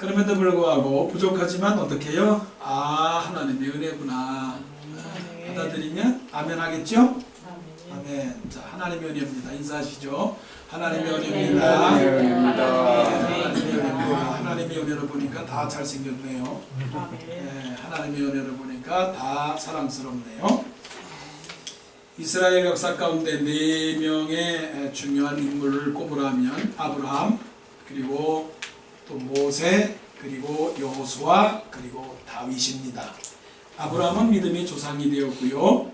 그럼에도 불구하고 부족하지만 어떻게 해요? 아, 하나님의 은혜구나. 받아들이면 아멘 하겠죠? 아멘. 자, 하나님의 은혜입니다. 인사하시죠. 하나님의 은혜입니다. 하나님의 은혜입니다. 하나님의 은혜를 보니까 다 잘생겼네요. 네, 하나님의 은혜를 보니까 다 사랑스럽네요. 이스라엘 역사 가운데 4명의 중요한 인물을 꼽으라면 아브라함, 그리고 또 모세, 그리고 여호수아, 그리고 다윗입니다. 아브라함은 믿음의 조상이 되었고요.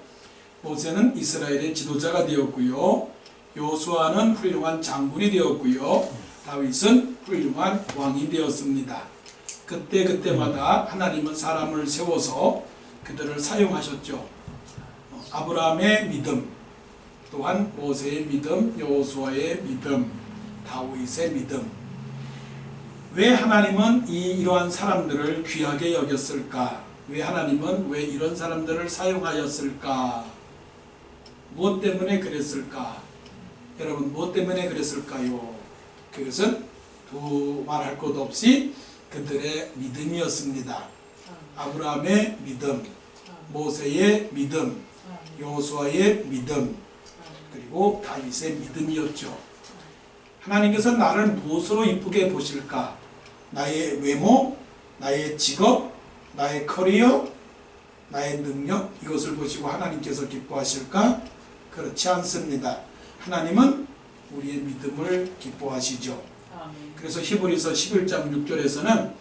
모세는 이스라엘의 지도자가 되었고요. 여호수아는 훌륭한 장군이 되었고요. 다윗은 훌륭한 왕이 되었습니다. 그때마다 하나님은 사람을 세워서 그들을 사용하셨죠. 아브라함의 믿음, 또한 모세의 믿음, 여호수아의 믿음, 다윗의 믿음. 왜 하나님은 이러한 사람들을 귀하게 여겼을까? 왜 하나님은 왜 이런 사람들을 사용하였을까? 무엇 때문에 그랬을까? 여러분, 무엇 때문에 그랬을까요? 그것은 두말할 것 없이 그들의 믿음이었습니다. 아브라함의 믿음, 모세의 믿음, 여호수아의 믿음, 그리고 다윗의 믿음이었죠. 하나님께서 나를 무엇으로 이쁘게 보실까? 나의 외모, 나의 직업, 나의 커리어, 나의 능력, 이것을 보시고 하나님께서 기뻐하실까? 그렇지 않습니다. 하나님은 우리의 믿음을 기뻐하시죠. 그래서 히브리서 11장 6절에서는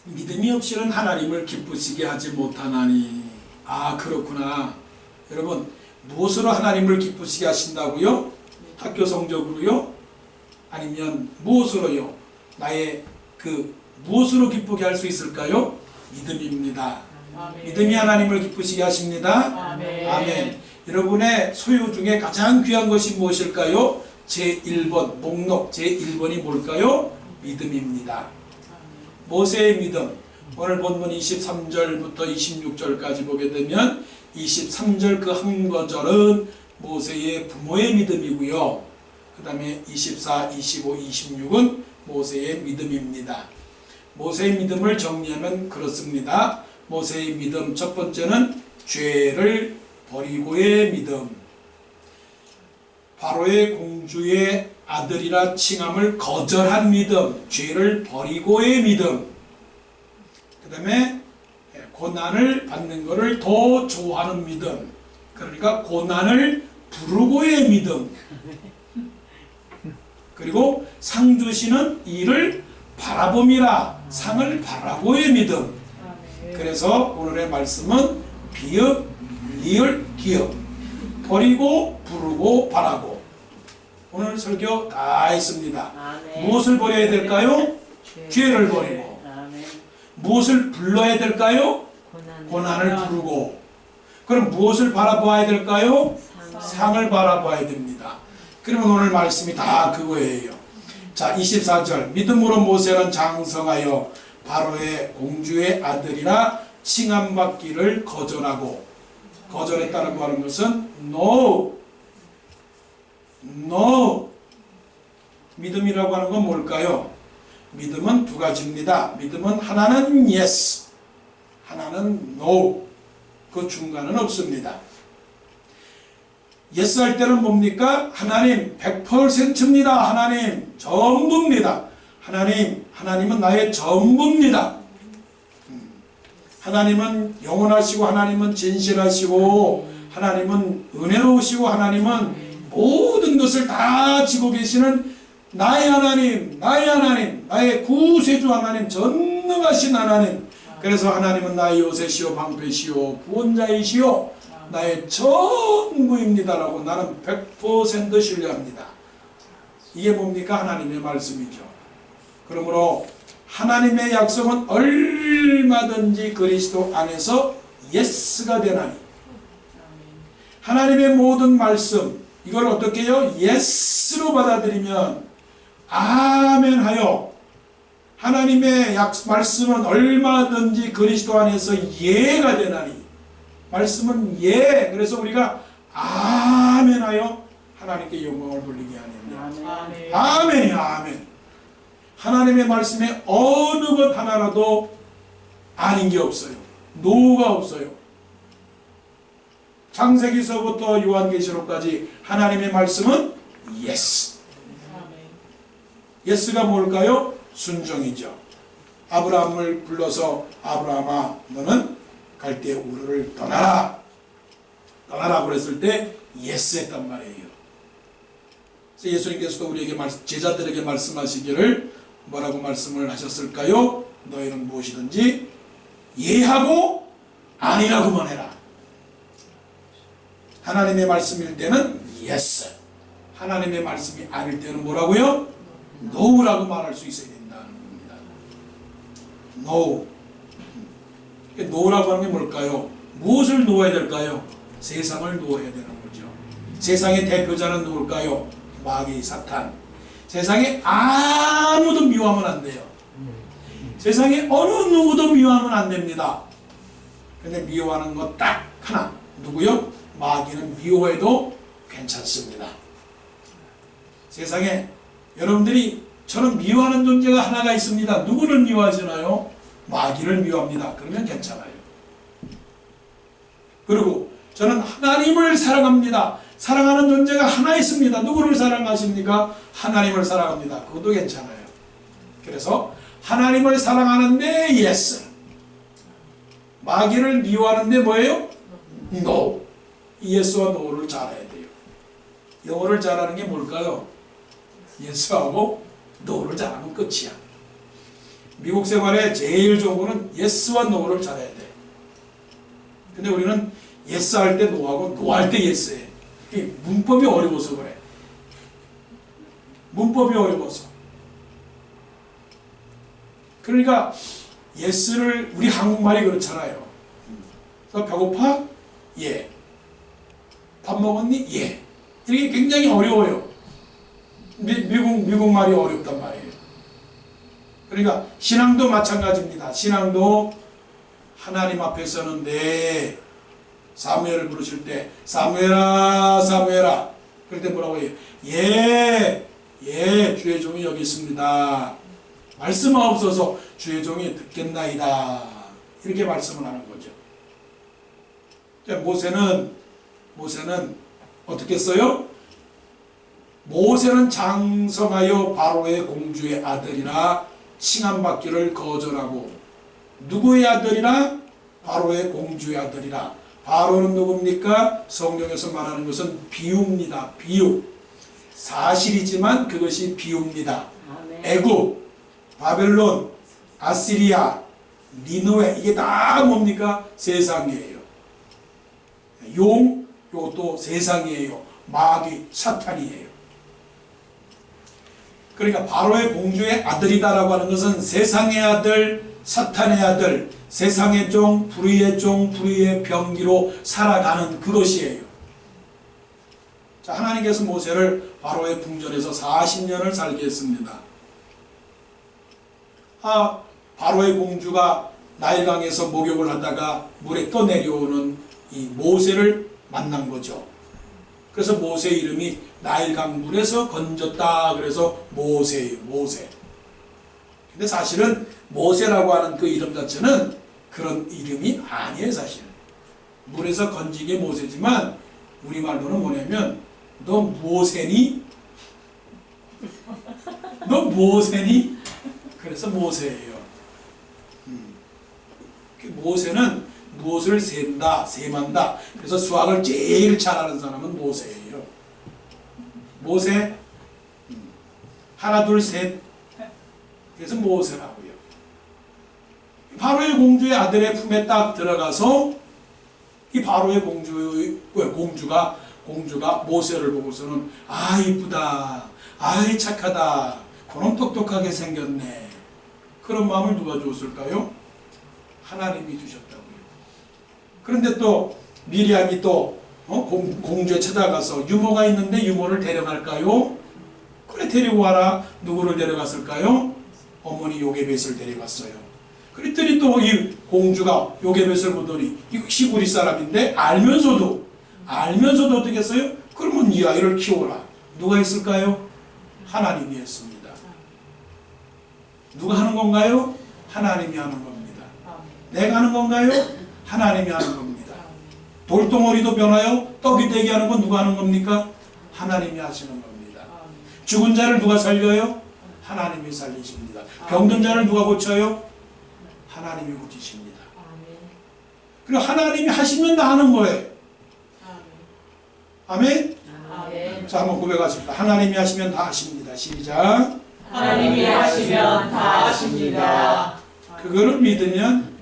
믿음이 없이는 하나님을 기쁘시게 하지 못하나니. 아, 그렇구나. 여러분, 무엇으로 하나님을 기쁘시게 하신다고요? 학교 성적으로요? 아니면 무엇으로요? 나의 무엇으로 기쁘게 할 수 있을까요? 믿음입니다. 아멘. 믿음이 하나님을 기쁘시게 하십니다. 아멘. 아멘. 여러분의 소유 중에 가장 귀한 것이 무엇일까요? 제1번 목록 제1번이 뭘까요? 믿음입니다. 모세의 믿음, 오늘 본문 23절부터 26절까지 보게 되면 23절 그 한 구절은 모세의 부모의 믿음이고요. 그 다음에 24, 25, 26은 모세의 믿음입니다. 모세의 믿음을 정리하면 그렇습니다. 모세의 믿음 첫 번째는 죄를 버리고의 믿음. 바로의 공주의 아들이라 칭함을 거절한 믿음. 죄를 버리고의 믿음. 그 다음에 고난을 받는 것을 더 좋아하는 믿음. 그러니까 고난을 부르고의 믿음. 그리고 상 주시는 이를 바라봄이라 상을 바라고의 믿음. 그래서 오늘의 말씀은 비읍, 리을, 기읍. 버리고, 부르고, 바라고. 오늘 설교 다 했습니다. 무엇을 버려야 될까요? 죄를 버리고. 무엇을 불러야 될까요? 고난을 부르고. 그럼 무엇을 바라봐야 될까요? 상을 바라봐야 됩니다. 그러면 오늘 말씀이 다 그거예요. 자, 24절. 믿음으로 모세는 장성하여 바로의 공주의 아들이라 칭함받기를 거절하고. 거절했다고 하는 것은 no. no. 믿음이라고 하는 건 뭘까요? 믿음은 두 가지입니다. 믿음은 하나는 yes, 하나는 no. 그 중간은 없습니다. yes 할 때는 뭡니까? 하나님 100%입니다. 하나님 전부입니다. 하나님은 나의 전부입니다. 하나님은 영원하시고 하나님은 진실하시고 하나님은 은혜로우시고 하나님은 모든 것을 다 지고 계시는 나의 하나님, 나의 구세주 하나님, 전능하신 하나님. 그래서 하나님은 나의 요새시오 방패시오 구원자이시오 나의 전부입니다라고 나는 100% 신뢰합니다. 이게 뭡니까? 하나님의 말씀이죠. 그러므로 하나님의 약속은 얼마든지 그리스도 안에서 예스가 되나니 하나님의 모든 말씀 이걸 어떻게 해요? 예스로 받아들이면 아멘 하여 하나님의 말씀은 얼마든지 그리스도 안에서 예가 되나니 말씀은 예. 그래서 우리가 아멘 하여 하나님께 영광을 돌리게 하느냐. 아멘이야 아멘. 하나님의 말씀에 어느 것 하나라도 아닌 게 없어요. 노가 없어요. 창세기서부터 요한계시록까지 하나님의 말씀은 예스. 예스가 뭘까요? 순종이죠. 아브라함을 불러서 아브라함아 너는 갈대 우르를 떠나라. 떠나라 그랬을 때 예스 했단 말이에요. 그래서 예수님께서도 우리에게 제자들에게 말씀하시기를 뭐라고 말씀을 하셨을까요? 너희는 무엇이든지 예하고 아니라고만 해라. 하나님의 말씀일 때는 yes. 하나님의 말씀이 아닐 때는 뭐라고요? no라고 말할 수 있어야 된다는 겁니다. no. no라고 하는 게 뭘까요? 무엇을 놓아야 될까요? 세상을 놓아야 되는 거죠. 세상의 대표자는 누굴까요? 마귀 사탄. 세상에 아무도 미워하면 안 돼요. 세상에 어느 누구도 미워하면 안 됩니다. 근데 미워하는 것 딱 하나. 누구요? 마귀는 미워해도 괜찮습니다. 세상에 여러분들이 저는 미워하는 존재가 하나가 있습니다. 누구를 미워하시나요? 마귀를 미워합니다. 그러면 괜찮아요. 그리고 저는 하나님을 사랑합니다. 사랑하는 존재가 하나 있습니다. 누구를 사랑하십니까? 하나님을 사랑합니다. 그것도 괜찮아요. 그래서 하나님을 사랑하는데 yes. 마귀를 미워하는데 뭐예요? no. 예스와 no를 잘해야 돼요. 영어를 잘하는 게 뭘까요? 예스하고 no를 잘하면 끝이야. 미국 생활에 제일 좋은 거는 예스와 no를 잘해야 돼. 근데 우리는 예스 할 때 no하고 no 할 때 예스해. 문법이 어려워서 그래. 문법이 어려워서. 그러니까 예스를 우리 한국말이 그렇잖아요. 그래서 배고파? 예. 밥 먹었니? 예. 이게 굉장히 어려워요. 미국 말이 어렵단 말이에요. 그러니까 신앙도 마찬가지입니다. 신앙도 하나님 앞에서는 네. 사무엘을 부르실 때 사무엘아 사무엘아 그럴 때 뭐라고 해요? 예 주의 종이 여기 있습니다. 말씀하옵소서 주의 종이 듣겠나이다. 이렇게 말씀을 하는 거죠. 모세는 어떻게 써요? 모세는 장성하여 바로의 공주의 아들이라 칭함받기를 거절하고 누구의 아들이라? 바로의 공주의 아들이라. 바로는 누굽니까? 성경에서 말하는 것은 비유입니다. 비유. 사실이지만 그것이 비유입니다. 애굽, 바벨론, 아시리아, 니느웨 이게 다 뭡니까? 세상이에요. 요것도 세상이에요. 마귀, 사탄이에요. 그러니까 바로의 공주의 아들이다라고 하는 것은 세상의 아들, 사탄의 아들, 세상의 종, 불의의 종, 불의의 병기로 살아가는 그것이에요. 자, 하나님께서 모세를 바로의 궁전에서 40년을 살게 했습니다. 바로의 공주가 나일강에서 목욕을 하다가 물에 떠내려오는 이 모세를 만난 거죠. 그래서 모세 이름이 나일강 물에서 건졌다. 그래서 모세예요. 모세. 근데 사실은 모세라고 하는 그 이름 자체는 그런 이름이 아니에요. 사실 물에서 건진 게 모세지만 우리말로는 뭐냐면 너 모세니? 너 모세니? 그래서 모세예요. 모세는 무엇을 셈다, 셈한다. 그래서 수학을 제일 잘하는 사람은 모세예요. 모세 하나 둘 셋 그래서 모세라고요. 바로의 공주의 아들의 품에 딱 들어가서 이 바로의 공주가 모세를 보고서는 아 이쁘다, 아이 착하다, 그놈 똑똑하게 생겼네. 그런 마음을 누가 줬을까요? 하나님이 주셨다고요. 그런데 또 미리암이 또 공주에 찾아가서 유모가 있는데 유모를 데려갈까요? 그래 데리고 와라. 누구를 데려갔을까요? 어머니 요게벳을 데려갔어요. 그랬더니 또 이 공주가 요게벳을 보더니 이거 시부리 사람인데 알면서도 어떻게 했어요? 그러면 이 아이를 키워라. 누가 했을까요? 하나님이 했습니다. 누가 하는 건가요? 하나님이 하는 겁니다. 내가 하는 건가요? 하나님이 하는 겁니다. 돌덩어리도 변하여 떡이 되게 하는 건 누가 하는 겁니까? 하나님이 하시는 겁니다. 죽은 자를 누가 살려요? 하나님이 살리십니다. 병든 자를 누가 고쳐요? 하나님이 고치십니다. 그리고 하나님이 하시면 다 하는 거예요. 아멘? 자, 한번 고백하십니다. 하나님이 하시면 다 하십니다. 시작. 하나님이 하시면 다 하십니다. 그거를 믿으면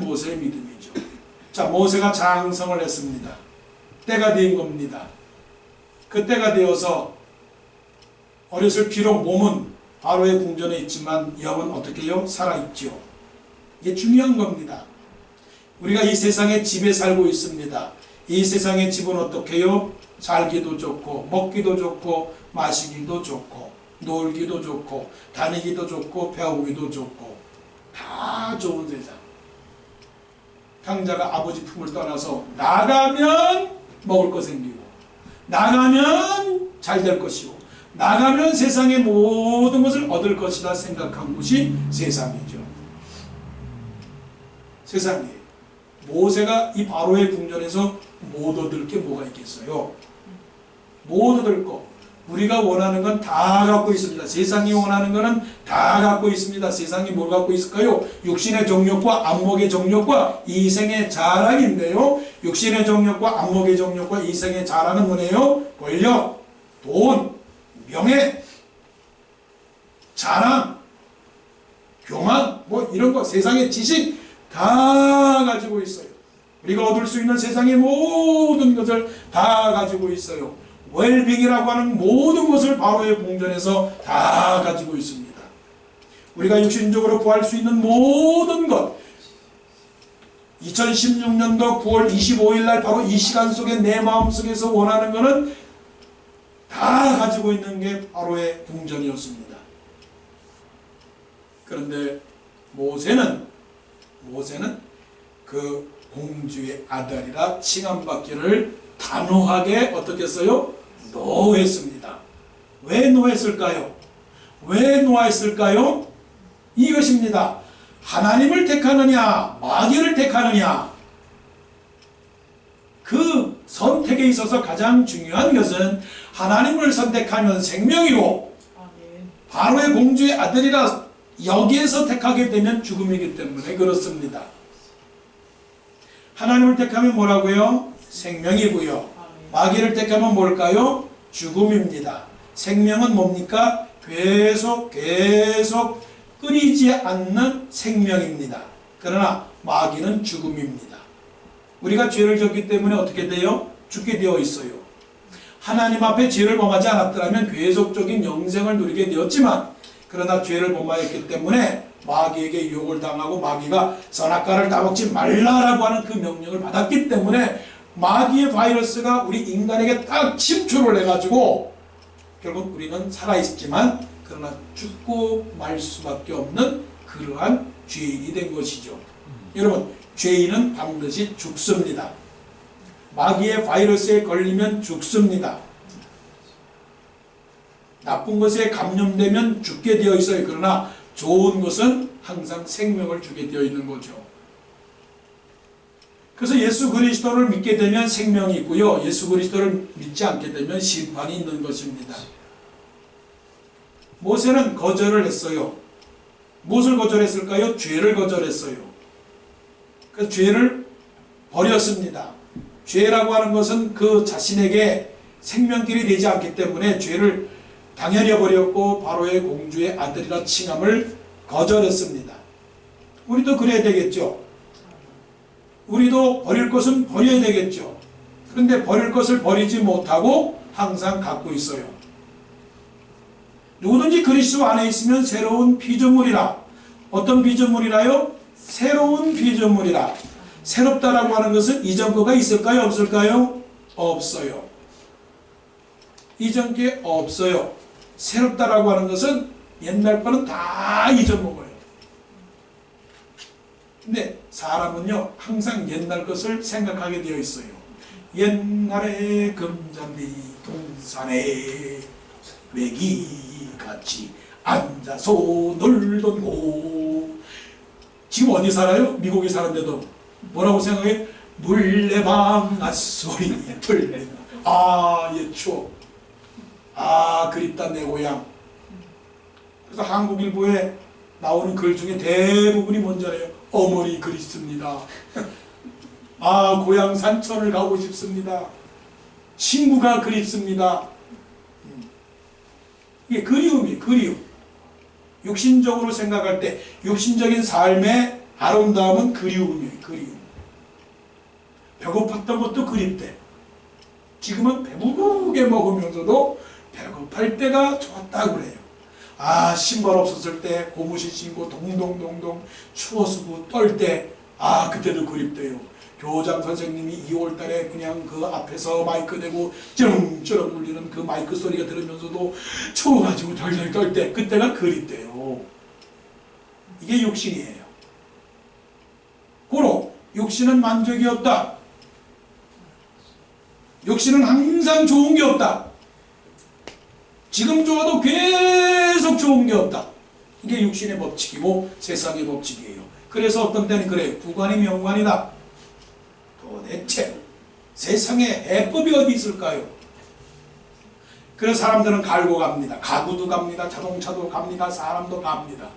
모세의 믿음이죠. 자, 모세가 장성을 했습니다. 때가 된 겁니다. 그 때가 되어서 어렸을 비록 몸은 바로의 궁전에 있지만 영은 어떻게 해요? 살아있죠. 이게 중요한 겁니다. 우리가 이 세상에 집에 살고 있습니다. 이 세상의 집은 어떻게 해요? 살기도 좋고 먹기도 좋고 마시기도 좋고 놀기도 좋고 다니기도 좋고 배우기도 좋고 다 좋은 세상. 강자가 아버지 품을 떠나서 나가면 먹을 거 생기고 나가면 잘 될 것이고 나가면 세상의 모든 것을 얻을 것이다 생각한 것이 세상이죠. 세상이에요. 모세가 이 바로의 궁전에서 못 얻을 게 뭐가 있겠어요? 못 얻을 거. 우리가 원하는 건 다 갖고 있습니다. 세상이 원하는 거는 다 갖고 있습니다. 세상이 뭘 갖고 있을까요? 육신의 정욕과 안목의 정욕과 이생의 자랑인데요. 육신의 정욕과 안목의 정욕과 이생의 자랑은 뭐예요? 권력, 돈, 명예, 자랑, 교만, 뭐 이런 거 세상의 지식 다 가지고 있어요. 우리가 얻을 수 있는 세상의 모든 것을 다 가지고 있어요. 웰빙이라고 하는 모든 것을 바로의 궁전에서 다 가지고 있습니다. 우리가 육신적으로 구할 수 있는 모든 것 2016년도 9월 25일 날 바로 이 시간 속에 내 마음속에서 원하는 것은 다 가지고 있는 게 바로의 궁전이었습니다. 그런데 모세는 그 공주의 아들이라 칭함받기를 단호하게 어떻게 했어요? 노했습니다. 왜 노했을까요? 왜 노했을까요? 이것입니다. 하나님을 택하느냐 마귀를 택하느냐 그 선택에 있어서 가장 중요한 것은 하나님을 선택하면 생명이고 바로의 공주의 아들이라 여기에서 택하게 되면 죽음이기 때문에 그렇습니다. 하나님을 택하면 뭐라고요? 생명이고요. 마귀를 택하면 뭘까요? 죽음입니다. 생명은 뭡니까? 계속 끊이지 않는 생명입니다. 그러나 마귀는 죽음입니다. 우리가 죄를 졌기 때문에 어떻게 돼요? 죽게 되어 있어요. 하나님 앞에 죄를 범하지 않았더라면 계속적인 영생을 누리게 되었지만 그러나 죄를 범하였기 때문에 마귀에게 유혹을 당하고 마귀가 선악과를 따먹지 말라라고 하는 그 명령을 받았기 때문에 마귀의 바이러스가 우리 인간에게 딱 침투를 해가지고 결국 우리는 살아있지만 그러나 죽고 말 수밖에 없는 그러한 죄인이 된 것이죠. 여러분, 죄인은 반드시 죽습니다. 마귀의 바이러스에 걸리면 죽습니다. 나쁜 것에 감염되면 죽게 되어 있어요. 그러나 좋은 것은 항상 생명을 주게 되어 있는 거죠. 그래서 예수 그리스도를 믿게 되면 생명이 있고요. 예수 그리스도를 믿지 않게 되면 심판이 있는 것입니다. 모세는 거절을 했어요. 무엇을 거절했을까요? 죄를 거절했어요. 그 죄를 버렸습니다. 죄라고 하는 것은 그 자신에게 생명길이 되지 않기 때문에 죄를 당연히 버렸고 바로의 공주의 아들이라 칭함을 거절했습니다. 우리도 그래야 되겠죠. 우리도 버릴 것은 버려야 되겠죠. 그런데 버릴 것을 버리지 못하고 항상 갖고 있어요. 누구든지 그리스도 안에 있으면 새로운 피조물이라. 어떤 피조물이라요? 새로운 피조물이라. 새롭다라고 하는 것은 이전 거가 있을까요? 없을까요? 없어요. 이전 게 없어요. 새롭다라고 하는 것은 옛날 거는 다 잊어먹어요. 근데 사람은요 항상 옛날 것을 생각하게 되어 있어요. 옛날에 금잔디 동산에 메기같이 앉아서 놀던 곳. 지금 어디 살아요? 미국에 사는데도 뭐라고 생각해? 물레방아 소리 들린다. 아, 예, 추억. 아, 그립다 내 고향. 그래서 한국일보에 나오는 글 중에 대부분이 뭔지 알아요? 어머니 그립습니다. 아, 고향 산천을 가고 싶습니다. 친구가 그립습니다. 이게 그리움이에요. 그리움. 육신적으로 생각할 때 육신적인 삶의 아름다움은 그리움이에요. 그리움. 배고팠던 것도 그립대. 지금은 배부르게 먹으면서도 배고플 때가 좋았다고 그래요. 아, 신발 없었을 때 고무신 신고 동동동동 추워서고 떨 때, 아, 그때도 그립대요. 교장 선생님이 2월달에 그냥 그 앞에서 마이크 대고 쩌렁쩌렁 울리는 그 마이크 소리가 들으면서도 추워가지고 덜덜 떨 때, 그때가 그립대요. 이게 육신이에요. 고로 육신은 만족이 없다. 육신은 항상 좋은 게 없다. 지금 좋아도 계속 좋은 게 없다. 이게 육신의 법칙이고 세상의 법칙이에요. 그래서 어떤 때는 그래요. 구관이 명관이다. 도대체 세상에 해법이 어디 있을까요? 그래서 사람들은 갈고 갑니다. 가구도 갑니다. 자동차도 갑니다. 사람도 갑니다.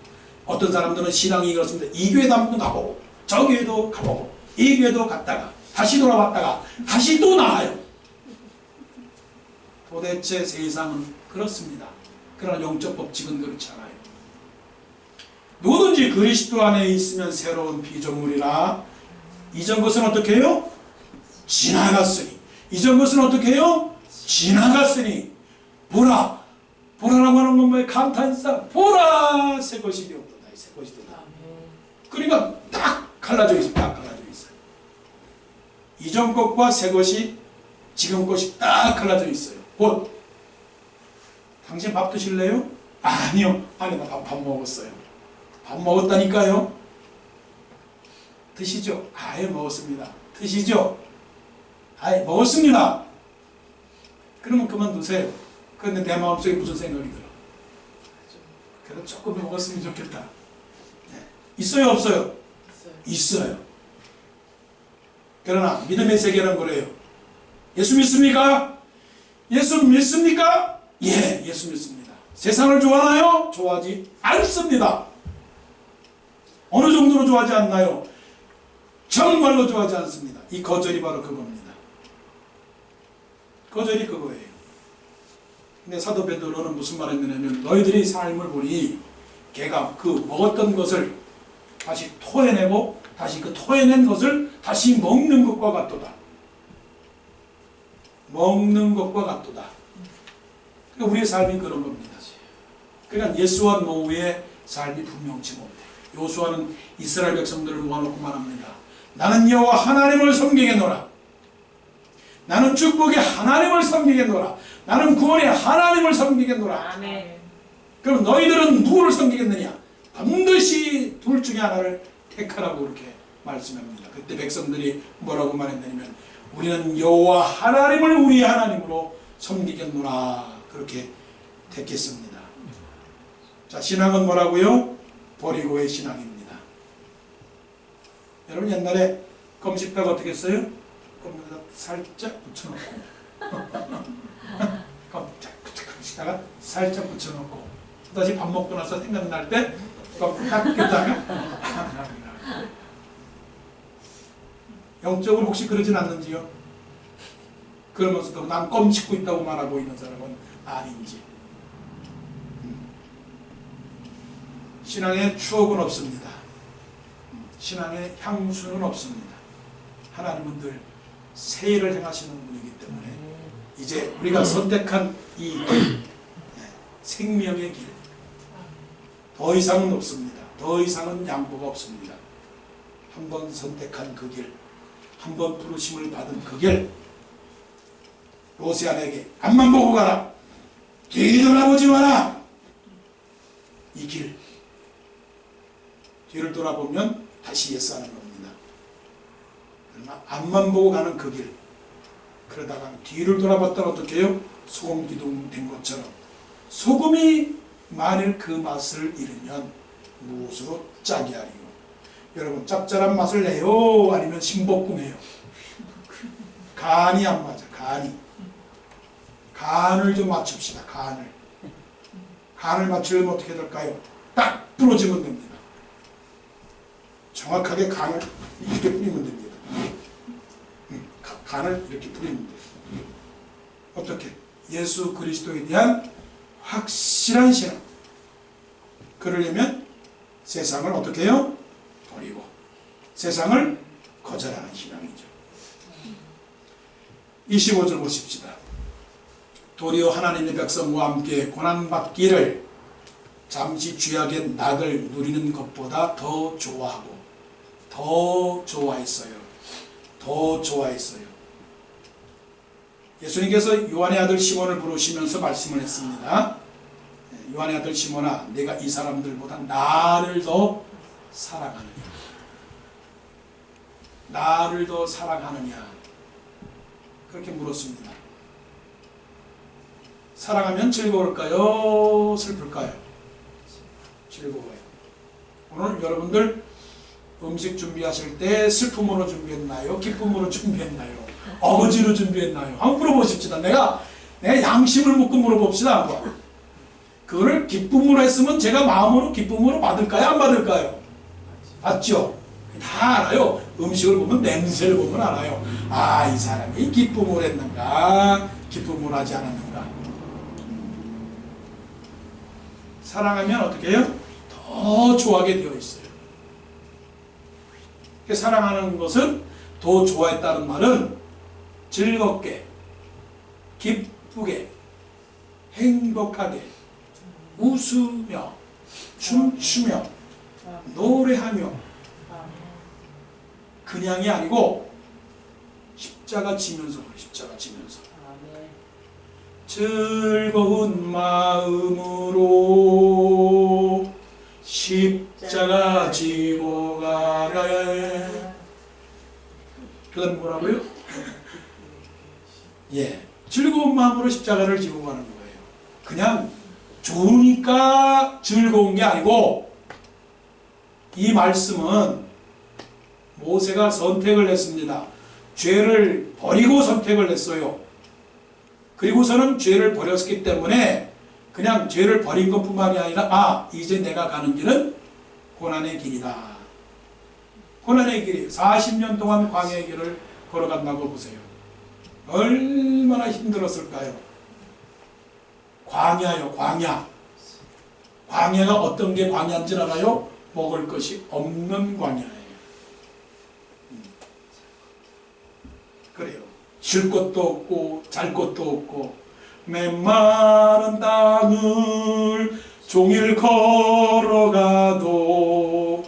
어떤 사람들은 신앙이 그렇습니다. 이 교회도 한번 가보고 저 교회도 가보고 이 교회도 갔다가 다시 돌아왔다가 다시 또 나와요. 도대체 세상은 그렇습니다. 그러나 영적 법칙은 그렇지 않아요. 누구든지 그리스도 안에 있으면 새로운 피조물이라. 이전 것은 어떻게 해요? 지나갔으니. 이전 것은 어떻게 해요? 지나갔으니. 보라. 보라라고 하는 건 뭐예요? 감탄사. 보라. 새 것이 되었도다. 새 것이 되었다. 그러니까 딱 갈라져 있어요. 딱 갈라져 있어요. 이전 것과 새 것이 지금 것이 딱 갈라져 있어요. 곧 당신 밥 드실래요? 아니요. 아니, 나 밥 먹었어요. 밥 먹었다니까요. 드시죠. 아예 먹었습니다. 드시죠. 아예 먹었습니다. 그러면 그만두세요. 그런데 내 마음속에 무슨 생각이 들어? 그래도 조금 먹었으면 좋겠다. 네. 있어요, 없어요? 있어요. 그러나 믿음의 세계는 그래요. 예수 믿습니까? 예수 믿습니까? 예, 예수 믿습니다. 세상을 좋아하나요? 좋아하지 않습니다. 어느 정도로 좋아하지 않나요? 정말로 좋아하지 않습니다. 이 거절이 바로 그겁니다. 거절이 그거예요. 근데 사도 베드로는 무슨 말을 했냐면 너희들이 삶을 보니 걔가 그 먹었던 것을 다시 토해내고 다시 그 토해낸 것을 다시 먹는 것과 같도다. 먹는 것과 같도다. 그러니까 우리의 삶이 그런 겁니다. 그러니까 예수와 노후의 삶이 분명치 못해. 요수아는 이스라엘 백성들을 모아놓고 말합니다. 나는 여호와 하나님을 섬기겠노라. 나는 축복의 하나님을 섬기겠노라. 나는 구원의 하나님을 섬기겠노라. 아멘. 그럼 너희들은 누구를 섬기겠느냐? 반드시 둘 중에 하나를 택하라고 그렇게 말씀합니다. 그때 백성들이 뭐라고 말했냐면 우리는 여호와 하나님을 우리 하나님으로 섬기겠노라. 그렇게 택했습니다. 자, 신앙은 뭐라고요? 버리고의 신앙입니다. 여러분 옛날에 껌씹다가 어떻게 했어요? 껌에다 살짝 붙여놓고 껌씹다가 살짝 붙여놓고 다시 밥 먹고 나서 생각날 때 껌 딱 꼈다가 영적으로 혹시 그러진 않는지요? 그러면서도 난 껌 씹고 있다고 말하고 있는 사람은 아닌지. 신앙의 추억은 없습니다. 신앙의 향수는 없습니다. 하나님은 늘 세일을 행하시는 분이기 때문에 이제 우리가 선택한 이 생명의 길, 더 이상은 없습니다. 더 이상은 양보가 없습니다. 한번 선택한 그 길, 한번 부르심을 받은 그 길, 로세안에게 앞만 보고 가라, 뒤돌아보지 마라. 이 길, 뒤를 돌아보면 다시 예스하는 겁니다. 그러나 앞만 보고 가는 그 길, 그러다가 뒤를 돌아봤다가 어떻게 해요? 소금 기둥 된 것처럼 소금이 만일 그 맛을 잃으면 무엇으로 짜게 하리요? 여러분, 짭짤한 맛을 내요? 아니면 신볶음해요? 간이 안 맞아. 간을 좀 맞춥시다. 간을 맞추려면 어떻게 될까요? 딱 부러지면 됩니다. 정확하게 간을 이렇게 뿌리면 됩니다. 간을 이렇게 뿌리면 돼요. 어떻게? 예수 그리스도에 대한 확실한 신앙. 그러려면 세상을 어떻게 해요? 버리고 세상을 거절하는 신앙이죠. 25절 보십시다. 도리어 하나님의 백성과 함께 고난받기를 잠시 죄악의 낙을 누리는 것보다 더 좋아하고 더 좋아했어요. 예수님께서 요한의 아들 시몬을 부르시면서 말씀을 했습니다. 요한의 아들 시몬아, 내가 이 사람들보다 나를 더 사랑하느냐? 나를 더 사랑하느냐? 그렇게 물었습니다. 사랑하면 즐거울까요? 슬플까요? 즐거워요. 오늘 여러분들 음식 준비하실 때 슬픔으로 준비했나요? 기쁨으로 준비했나요? 어거지로 준비했나요? 한번 물어보십시다. 내가 양심을 묻고 물어봅시다. 한번. 그거를 기쁨으로 했으면 제가 마음으로 기쁨으로 받을까요? 안 받을까요? 받죠? 다 알아요. 음식을 보면 냄새를 보면 알아요. 아, 이 사람이 기쁨으로 했는가? 기쁨으로 하지 않았는가? 사랑하면 어떻게 해요? 더 좋아하게 되어 있어요. 사랑하는 것은 더 좋아했다는 말은 즐겁게, 기쁘게, 행복하게, 웃으며, 춤추며, 노래하며, 그냥이 아니고 십자가 지면서 그래. 십자가 지면서 즐거운 마음으로 십자가 지고 가래. 그 다음 뭐라고요? 예, 즐거운 마음으로 십자가를 지고 가는 거예요. 그냥 좋으니까 즐거운 게 아니고, 이 말씀은 모세가 선택을 했습니다. 죄를 버리고 선택을 했어요. 그리고서는 죄를 버렸기 때문에 그냥 죄를 버린 것뿐만이 아니라 이제 내가 가는 길은 고난의 길이다. 고난의 길이 40년 동안 광야의 길을 걸어간다고 보세요. 얼마나 힘들었을까요? 광야요, 광야. 광야가 어떤 게 광야인지 알아요? 먹을 것이 없는 광야예요. 그래요. 쉴 곳도 없고 잘 곳도 없고 메마른 땅을 종일 걸어가도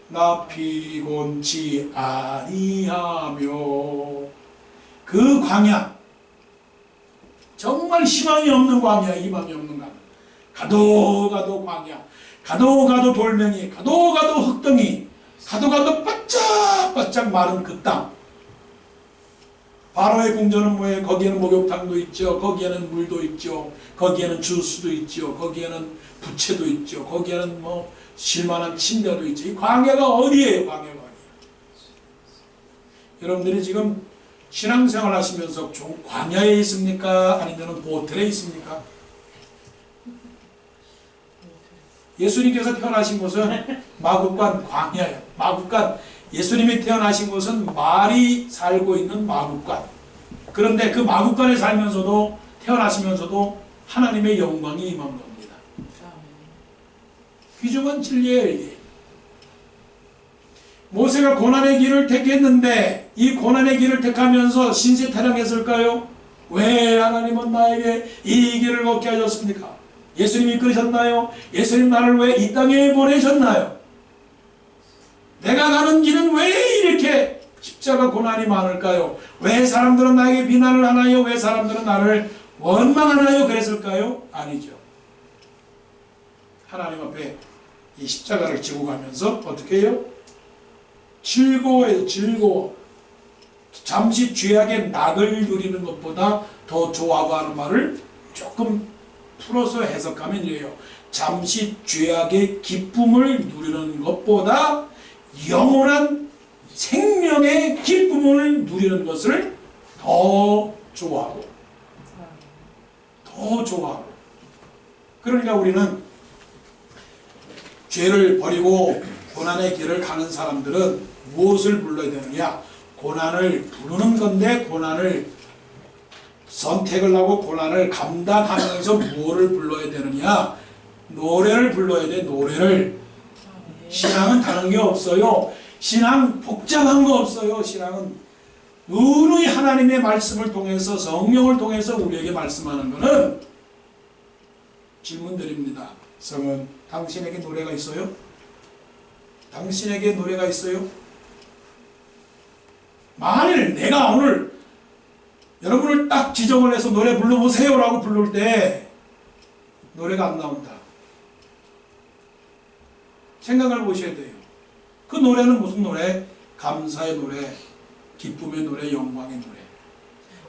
나 피곤치 아니하며. 그 광야, 정말 희망이 없는 광야, 희망이 없는 광야. 가도 가도 광야, 가도 가도 돌멩이, 가도 가도 흙덩이, 가도 가도 바짝바짝 마른 그 땅. 바로의 궁전은 뭐예요? 거기에는 목욕탕도 있죠. 거기에는 물도 있죠. 거기에는 주스도 있죠. 거기에는 부채도 있죠. 거기에는 뭐 쉴만한 침대도 있죠. 이 광야가 어디예요? 광야가 어디예요? 여러분들이 지금 신앙생활 하시면서 좀 광야에 있습니까? 아니면 보틀에 있습니까? 예수님께서 태어나신 곳은 마국간 광야예요. 마국간, 예수님이 태어나신 곳은 말이 살고 있는 마국간. 그런데 그 마국간에 살면서도, 태어나시면서도 하나님의 영광이 임한 겁니다. 귀중한 진리예요, 이게. 모세가 고난의 길을 택했는데 이 고난의 길을 택하면서 신세 타령했을까요? 왜 하나님은 나에게 이 길을 걷게 하셨습니까? 예수님이 이끌으셨나요? 예수님 나를 왜 이 땅에 보내셨나요? 내가 가는 길은 왜 이렇게 십자가 고난이 많을까요? 왜 사람들은 나에게 비난을 하나요? 왜 사람들은 나를 원망하나요? 그랬을까요? 아니죠. 하나님 앞에 이 십자가를 지고 가면서 어떻게 해요? 즐거워요. 즐거워. 잠시 죄악의 낙을 누리는 것보다 더 좋아하고 하는 말을 조금 풀어서 해석하면 이래요. 잠시 죄악의 기쁨을 누리는 것보다 영원한 생명의 기쁨을 누리는 것을 더 좋아하고 그러니까 우리는 죄를 버리고 고난의 길을 가는 사람들은 무엇을 불러야 되느냐? 고난을 부르는 건데 고난을 선택을 하고 고난을 감당하면서 무엇을 불러야 되느냐? 노래를 불러야 돼. 노래를. 신앙은 다른 게 없어요. 신앙 복잡한 거 없어요. 신앙은 누누이 하나님의 말씀을 통해서 성령을 통해서 우리에게 말씀하는 것은 질문 드립니다. 성은 당신에게 노래가 있어요? 당신에게 노래가 있어요? 만일 내가 오늘 여러분을 딱 지정을 해서 노래 불러보세요 라고 부를 때 노래가 안 나온다. 생각을 보셔야 돼요. 그 노래는 무슨 노래? 감사의 노래, 기쁨의 노래, 영광의 노래.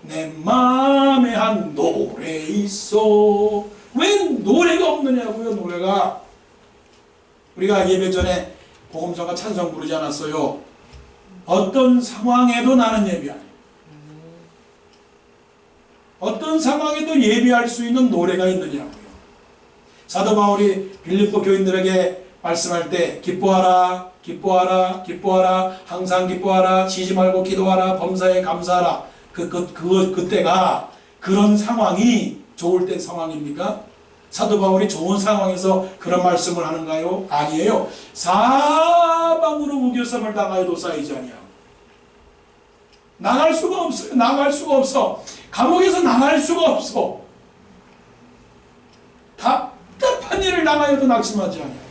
내 마음에 한 노래 있어. 왜 노래가 없느냐고요. 노래가. 우리가 예배 전에 복음성가 찬송 부르지 않았어요. 어떤 상황에도 나는 예배하네. 어떤 상황에도 예배할 수 있는 노래가 있느냐고요. 사도 바울이 빌립보 교인들에게 말씀할 때 기뻐하라, 기뻐하라, 기뻐하라, 항상 기뻐하라, 쉬지 말고 기도하라, 범사에 감사하라. 그때가 그런 상황이 좋을 때 상황입니까? 사도 바울이 좋은 상황에서 그런 말씀을 하는가요? 아니에요. 사방으로 우겨섬을 당하여도 쌓이지 아니하고 나갈 수가 없어요. 나갈 수가 없어. 감옥에서 나갈 수가 없어. 답답한 일을 당하여도 낙심하지 아니하고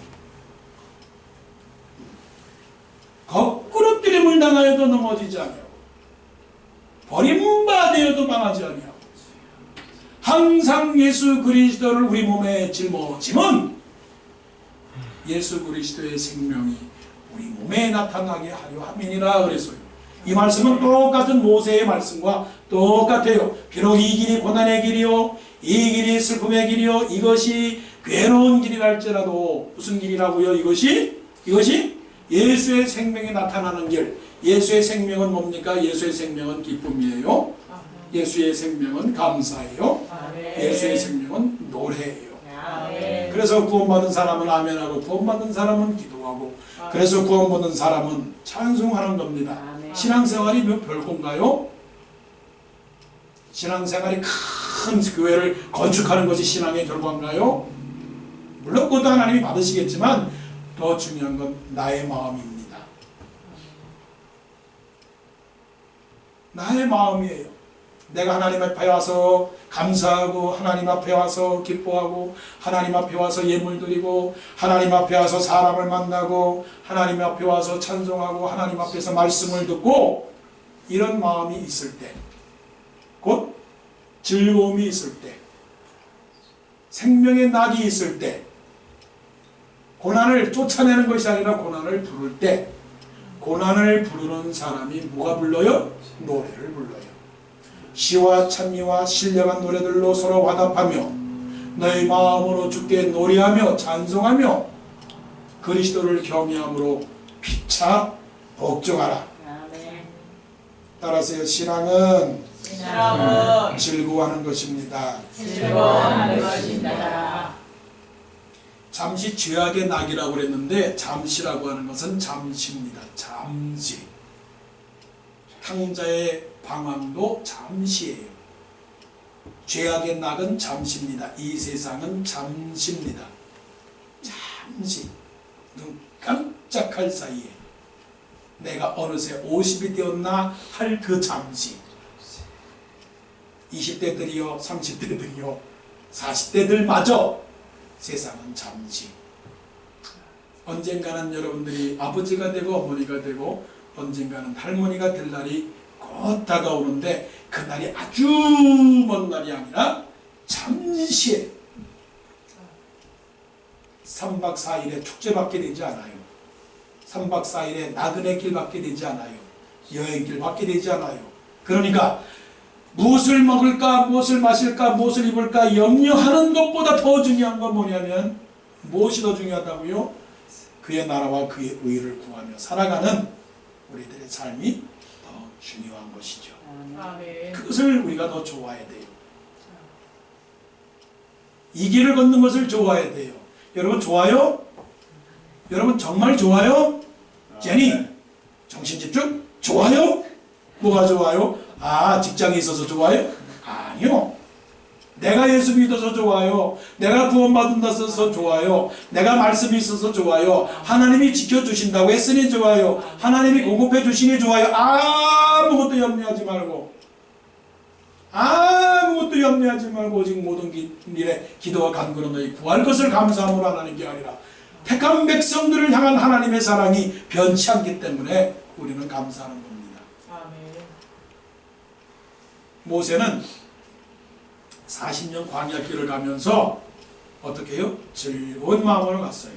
거꾸로 뜨림을 당하여도 넘어지지 아니하고 버림받아여도 망하지 아니하고 항상 예수 그리스도를 우리 몸에 짊어짐은 예수 그리스도의 생명이 우리 몸에 나타나게 하려 함이니라 그랬어요. 이 말씀은 똑같은 모세의 말씀과 똑같아요. 비록 이 길이 고난의 길이요 이 길이 슬픔의 길이요 이것이 괴로운 길이랄지라도 무슨 길이라고요? 이것이 예수의 생명이 나타나는 길. 예수의 생명은 뭡니까? 예수의 생명은 기쁨이에요. 예수의 생명은 감사예요. 예수의 생명은 노래예요. 그래서 구원받은 사람은 아멘하고 구원받은 사람은 기도하고 그래서 구원받은 사람은 찬송하는 겁니다. 신앙생활이 별건가요? 신앙생활이 큰 교회를 건축하는 것이 신앙의 결과인가요? 물론 그것도 하나님이 받으시겠지만 더 중요한 건 나의 마음입니다. 나의 마음이에요. 내가 하나님 앞에 와서 감사하고 하나님 앞에 와서 기뻐하고 하나님 앞에 와서 예물 드리고 하나님 앞에 와서 사람을 만나고 하나님 앞에 와서 찬송하고 하나님 앞에서 말씀을 듣고 이런 마음이 있을 때 곧 즐거움이 있을 때 생명의 낙이 있을 때 고난을 쫓아내는 것이 아니라 고난을 부를 때 고난을 부르는 사람이 뭐가 불러요? 노래를 불러요. 시와 찬미와 신령한 노래들로 서로 화답하며 너희 마음으로 주께 노래하며 찬송하며 그리스도를 경외함으로 피차 복종하라. 따라서요. 신앙은 즐거워하는 것입니다. 즐거워하는 것입니다. 잠시 죄악의 낙이라고 그랬는데 잠시라고 하는 것은 잠시입니다. 잠시. 탕자의 방황도 잠시예요. 죄악의 낙은 잠시입니다. 이 세상은 잠시입니다. 잠시. 눈 깜짝할 사이에 내가 어느새 50이 되었나 할 그 잠시. 20대들이요 30대들이요 40대들마저 세상은 잠시. 언젠가는 여러분들이 아버지가 되고 어머니가 되고 언젠가는 할머니가 될 날이 곧 다가오는데 그날이 아주 먼 날이 아니라 잠시에 3박 4일의 축제밖에 되지 않아요. 3박 4일의 나그네 길밖에 되지 않아요. 여행길밖에 되지 않아요. 그러니까 무엇을 먹을까, 무엇을 마실까, 무엇을 입을까 염려하는 것보다 더 중요한 건 뭐냐면 무엇이 더 중요하다고요? 그의 나라와 그의 의를 구하며 살아가는 우리들의 삶이 더 중요한 것이죠. 아멘. 그것을 우리가 더 좋아해야 돼요. 이 길을 걷는 것을 좋아해야 돼요. 여러분 좋아요? 여러분 정말 좋아요? 제니 정신집중? 좋아요? 뭐가 좋아요? 아, 직장에 있어서 좋아요? 아니요. 내가 예수 믿어서 좋아요. 내가 구원받은다서 좋아요. 내가 말씀이 있어서 좋아요. 하나님이 지켜주신다고 했으니 좋아요. 하나님이 공급해 주시니 좋아요. 아무것도 염려하지 말고 오직 모든 일에 기도와 간구로 너희 구할 것을 감사함으로 하나님 게 아니라 택한 백성들을 향한 하나님의 사랑이 변치 않기 때문에 우리는 감사하는 겁니다. 아멘. 모세는 40년 광야길을 가면서 어떻게 해요? 즐거운 마음으로 갔어요.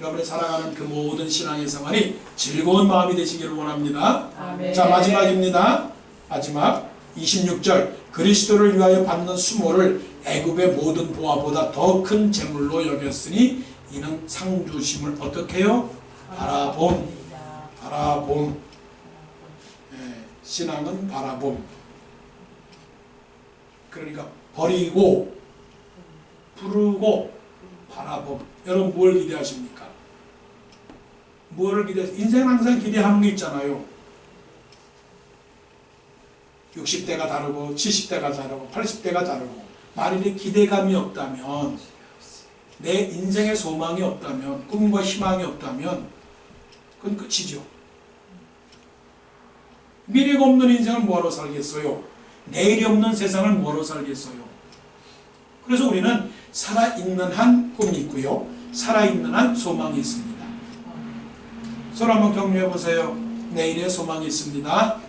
여러분이 살아가는 그 모든 신앙의 생활이 즐거운 마음이 되시기를 원합니다. 아멘. 자, 마지막입니다. 마지막 26절 그리스도를 위하여 받는 수모를 애굽의 모든 보화보다 더 큰 재물로 여겼으니 이는 상주심을 어떻게 해요? 바라봄. 신앙은 바라봄. 그러니까 버리고 부르고 바라봄. 여러분 뭘 기대하십니까? 뭐를 기대하십니까? 인생은 항상 기대하는 게 있잖아요. 60대가 다르고 70대가 다르고 80대가 다르고 만일에 기대감이 없다면 내 인생의 소망이 없다면 꿈과 희망이 없다면 그건 끝이죠. 미래가 없는 인생을 뭐하러 살겠어요? 내일이 없는 세상을 뭐하러 살겠어요? 그래서 우리는 살아있는 한 꿈이 있고요. 살아있는 한 소망이 있습니다. 서로 한번 격려해 보세요. 내일의 소망이 있습니다.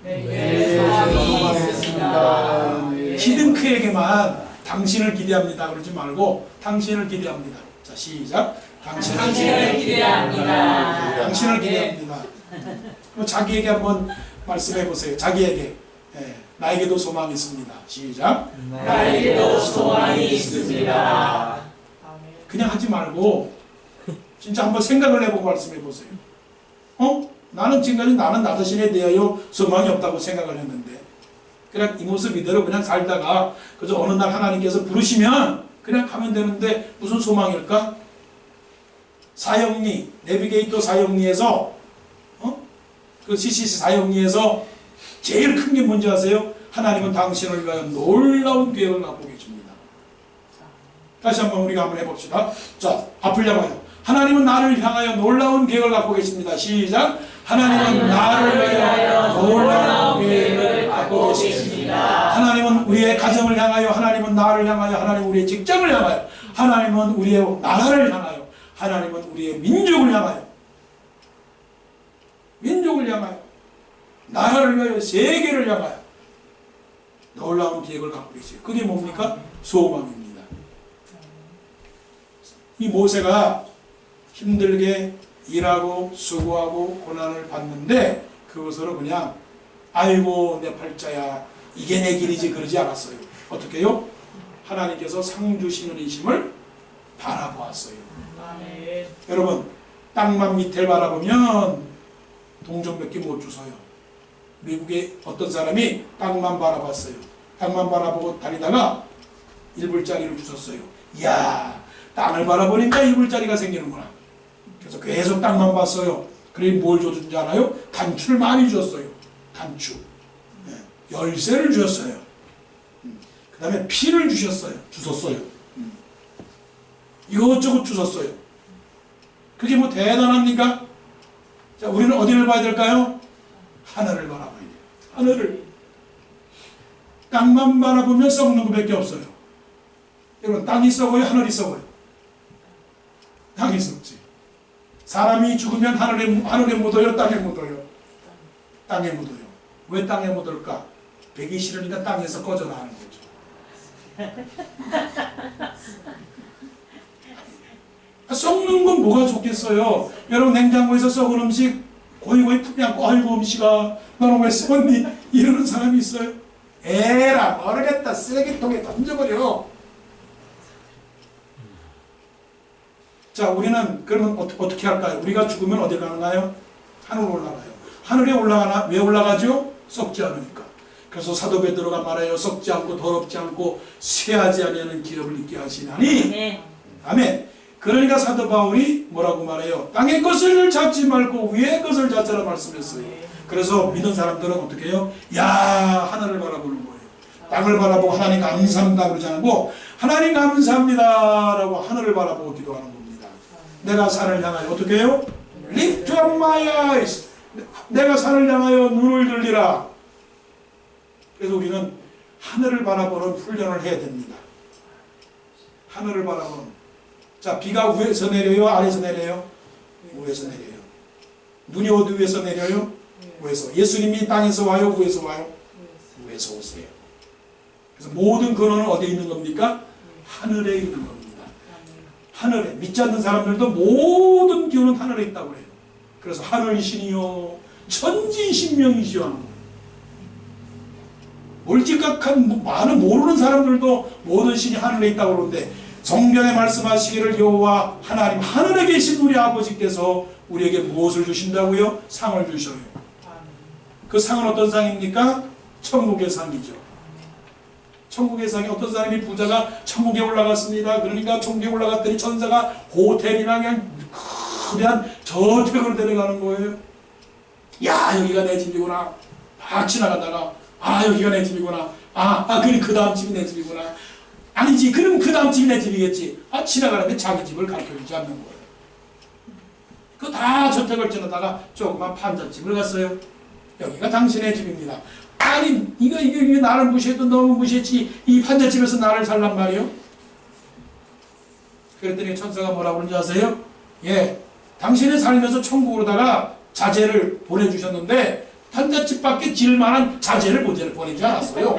네, 소망이 있습니다. 히든크에게만 당신을 기대합니다. 그러지 말고 당신을 기대합니다. 자, 시작. 당신을 기대합니다. 당신을 기대합니다. 그럼 자기에게 한번 말씀해 보세요. 자기에게. 나에게도 소망이 있습니다. 시작. 나에게도 소망이 있습니다. 아멘. 그냥 하지 말고 진짜 한번 생각을 해보고 말씀해 보세요. 나는 지금까지 나는 나 자신에 대하여 소망이 없다고 생각을 했는데 그냥 이 모습 이대로 그냥 살다가 그저 어느 날 하나님께서 부르시면 그냥 가면 되는데 무슨 소망일까? 사형리, 내비게이터 사형리에서 그 CCC 사형리에서 제일 큰 게 뭔지 아세요? 하나님은 당신을 위하여 놀라운 계획을 갖고 계십니다. 다시 한번 우리가 한번 해봅시다. 자, 앞을 향하여 하나님은 나를 향하여 놀라운 계획을 갖고 계십니다. 시작. 하나님은 나를 위하여 놀라운 계획을 갖고 계십니다. 하나님은 우리의 가정을 향하여, 하나님은 나를 향하여, 하나님은 우리의 직장을 향하여, 하나님은 우리의 나라를 향하여, 하나님은 우리의 민족을 향하여, 나라를 위하여, 세계를 향하여 놀라운 계획을 갖고 계세요. 그게 뭡니까? 소망입니다. 이 모세가 힘들게 일하고 수고하고 고난을 받는데 그것으로 그냥 아이고 내 팔자야 이게 내 길이지 그러지 않았어요. 어떻게 해요? 하나님께서 상 주시는 이심을 바라보았어요. 아멘. 여러분 땅만 밑을 바라보면 동전밖에 못 주서요. 미국의 어떤 사람이 땅만 바라봤어요. 땅만 바라보고 다니다가 1불짜리를 주셨어요. 이야 땅을 바라보니까 1불짜리가 생기는구나. 그래서 계속 땅만 봤어요. 그래 뭘 줘준지 알아요? 단추를 많이 주셨어요. 단추. 열쇠를 주셨어요. 그 다음에 피를 주셨어요. 이것저것 주셨어요. 그게 뭐 대단합니까? 자, 우리는 어디를 봐야 될까요? 하늘을 바라봐야 돼요. 하늘을. 땅만 바라보면 썩는 것밖에 없어요. 여러분 땅이 썩어요? 하늘이 썩어요? 땅이 썩지. 사람이 죽으면 하늘에 묻어요? 땅에 묻어요? 땅에 묻어요. 왜 땅에 묻을까? 배기 싫으니까 땅에서 꺼져나가는 거죠. 썩는 건 뭐가 좋겠어요? 여러분 냉장고에서 썩은 음식 고이고이 품이 안고 아이고 음식아 너는 왜 썩었니? 이러는 사람이 있어요? 에라 모르겠다 쓰레기통에 던져버려. 자, 우리는 그러면 어떻게 할까요? 우리가 죽으면 어디 가는가요? 하늘로 올라가요. 하늘에 올라가나? 왜 올라가죠? 썩지 않으니까. 그래서 사도 베드로가 말해요. 썩지 않고 더럽지 않고 쇠하지 아니하는 기업을 있게 하시나니. 네. 아멘. 그러니까 사도 바울이 뭐라고 말해요? 땅의 것을 잡지 말고 위의 것을 잡으라 말씀했어요. 그래서 믿는 사람들은 어떻게 해요? 야, 하늘을 바라보는 거예요. 땅을 바라보고 하나님 감사합니다 그러지 않고 하나님 감사합니다 라고 하늘을 바라보고 기도하는 겁니다. 내가 산을 향하여 어떻게 해요? Lift up my eyes. 내가 산을 향하여 눈을 들리라. 그래서 우리는 하늘을 바라보는 훈련을 해야 됩니다. 하늘을 바라보는. 자, 비가 위에서 내려요? 아래에서 내려요? 위에서 내려요. 눈이 어디 위에서 내려요? 위에서. 예수님이 땅에서 와요? 위에서 와요? 위에서 오세요. 그래서 모든 근원은 어디에 있는 겁니까? 하늘에 있는 겁니다. 하늘에. 믿지 않는 사람들도 모든 기운은 하늘에 있다고 해요. 그래서 하늘신이요 천지신명이시요 하는 거예요. 몰지각한 많은 모르는 사람들도 모든 신이 하늘에 있다고 그러는데 성경에 말씀하시기를 여호와 하나님 하늘에 계신 우리 아버지께서 우리에게 무엇을 주신다고요? 상을 주셔요. 그 상은 어떤 상입니까? 천국의 상이죠. 천국의 상이 어떤 사람이 부자가 천국에 올라갔습니다. 그러니까 천국에 올라갔더니 천사가 호텔이나 그냥 거대한 저택으로 데려가는 거예요. 야, 여기가 내 집이구나. 막 지나가다가 아, 여기가 내 집이구나. 그래 그 다음 집이 내 집이구나. 아니지, 그럼 그 다음 집이 내 집이겠지. 지나가는데 자기 집을 가르쳐주지 않는 거예요. 그 다 저택을 지나다가 조그만 판잣집을 갔어요. 여기가 당신의 집입니다. 아니, 이거 나를 무시해도 너무 무시했지. 이 판잣집에서 나를 살란 말이요? 그랬더니 천사가 뭐라고 그러는지 아세요? 예, 당신이 살면서 천국으로다가 자재를 보내주셨는데 판잣집밖에 지을 만한 자재를 보내지 않았어요.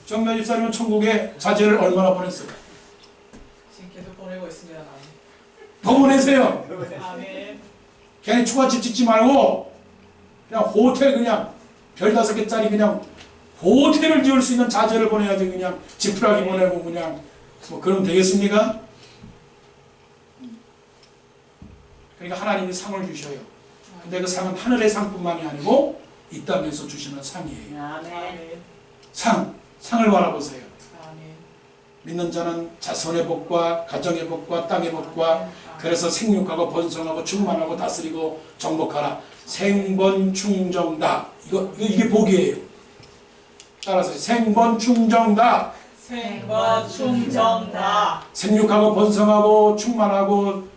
정면 집사님은 천국에 자재를 얼마나 보냈어요? 지금 계속 보내고 있습니다. 더 보내세요. 아멘. 괜히 초가집 짓지 말고 그냥 호텔 그냥 별 5개짜리 그냥 호텔을 지을 수 있는 자재를 보내야지 그냥 지푸라기 보내고 그냥 뭐 그러면 되겠습니까? 그러니까 하나님이 상을 주셔요. 근데 그 상은 하늘의 상뿐만이 아니고 이 땅에서 주시는 상이에요. 아멘. 상을 바라보세요. 아멘. 믿는 자는 자손의 복과 가정의 복과 땅의 복과 그래서 생육하고 번성하고 충만하고 다스리고 정복하라. 생번충정다. 이게 복이에요. 따라서 생번충정다. 생번충정다. 생육하고 번성하고 충만하고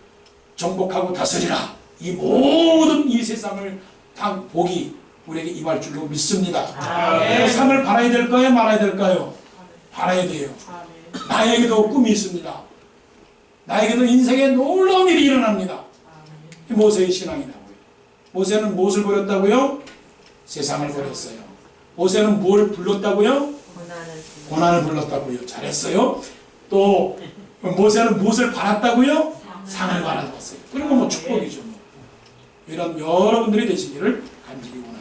정복하고 다스리라. 이 모든 이 세상을 다 복이 우리에게 임할 줄로 믿습니다. 아멘. 상을 바라야 될까요? 말아야 될까요? 바라야 돼요. 아멘. 나에게도 꿈이 있습니다. 나에게도 인생에 놀라운 일이 일어납니다. 아멘. 모세의 신앙이라고요. 모세는 무엇을 버렸다고요? 세상을 버렸어요. 모세는 뭘 불렀다고요? 고난을 불렀다고요. 잘했어요. 또 모세는 무엇을 바랐다고요? 상을 바라봤어요. 그러면 뭐 축복이죠. 이런 여러분들이 되시기를 간절히 원합니다.